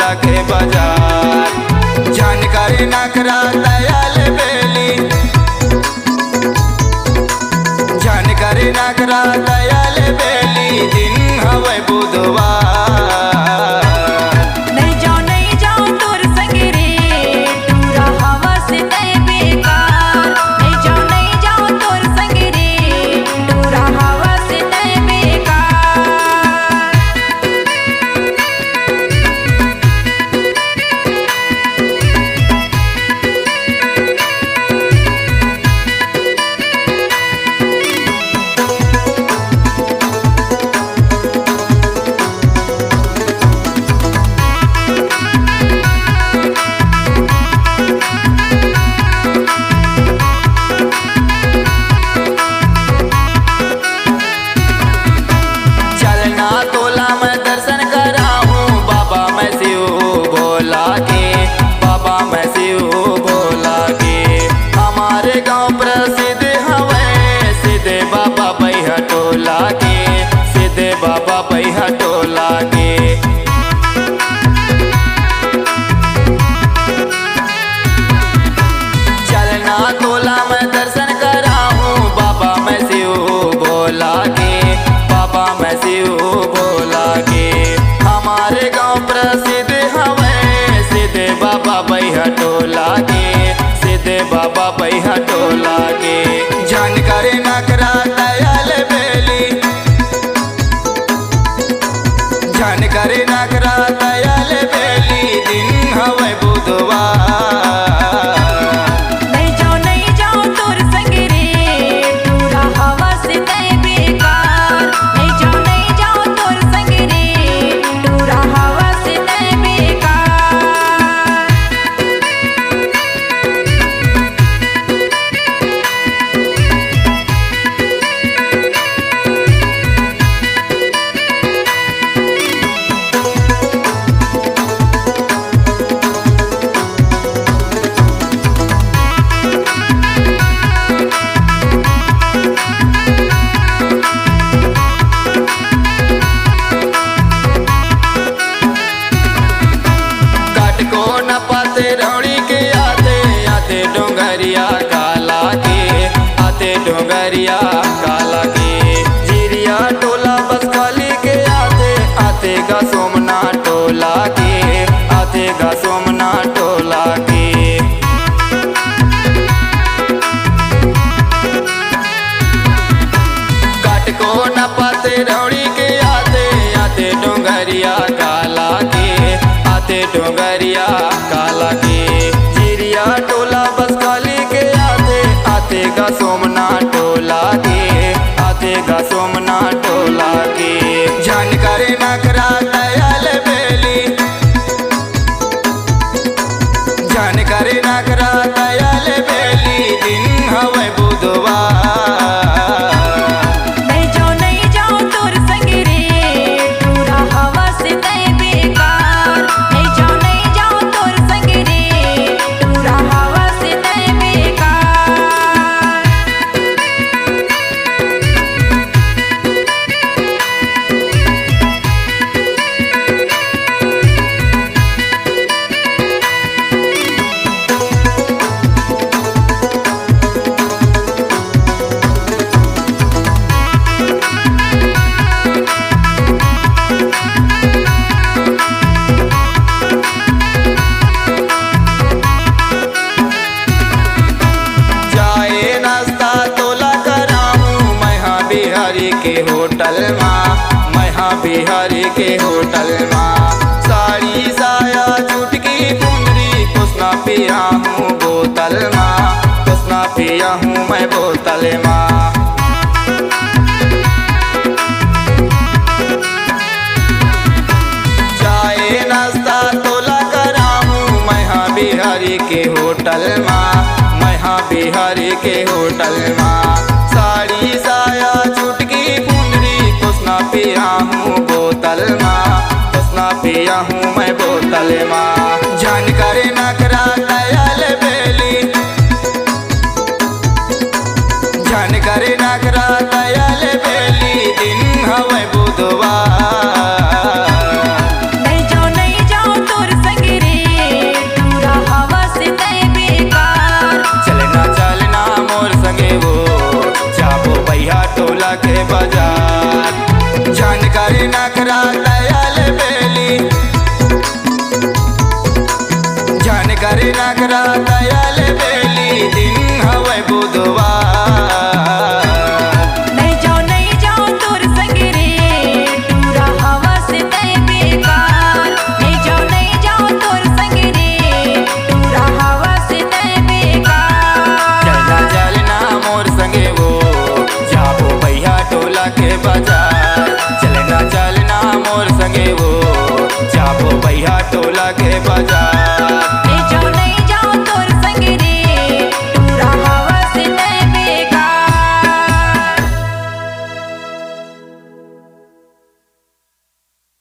भोला के बाजार। जानकारी नखरा दयाल बेली, जानकारी नखरा दयाल बेली, दिन हवे बुधवार। बाबा बैहा टोला के चलना तोला मैं दर्शन कराऊं, बाबा मैं शिव भोला के, बाबा मैं शिव भोला के। हमारे गांव प्रसिद्ध हवे सीधे बाबा बैहा टोला के, सीधे बाबा बैहा टोला के। जानकारी नखरा दयाल बेली, जानकारी नखरा दयाल बेली, दिन हवे बुधवार। रौड़ी के आते आते डोंगरिया काला के, आते डोंगरिया काला के। जिरिया टोला बस खाली के आते आते गा सोमना टोला के, आते गा सोमना टोला के। काटको न पाते रौड़ी के आते आते डोंगरिया काला के, आते डोंगरिया काला के। जिरिया टोला बस खाली के आते आते गा सोमना टोला के, आते गा सोमना टोला के। जानकारी नखरा दयाल बेली, जानकारी नखरा दयाल बेली, दिन हवे बुधवार। के होटल माँ, मैं बिहारी के होटल माँ। साड़ी साया चुटकी कुंदरी कुछ ना पिया हूँ बोतल माँ, कुछ ना पिया हूँ मैं बोतल माँ। चाय नाश्ता तोला कराऊँ मैं बिहारी के होटल माँ, मैं बिहारी के होटल माँ। साड़ी साया चुटकी कुंदरी कुछ ना पिया हूँ बोतल माँ, कुछ ना पिया हूँ मैं बोतल माँ। जानकारी नखरा दयाल बेली, जानकारी नखरा दयाल बेली, दिन हवे बुधवार। नहीं जाओ तोर नखरा दयाल बेली, जान करे नखरा दयाल बेली, दिन हवे बुधवार। नहीं जाओ तोर संग रे टूरा हवा से तय बेकार। नहीं जाओ तोर संग रे टूरा हवा से तय बेकार। चलना मोर संगे वो जाबो भैया टोला के बाजार। चलना मोर संगे वो जाबो भैया टोला के बाजार।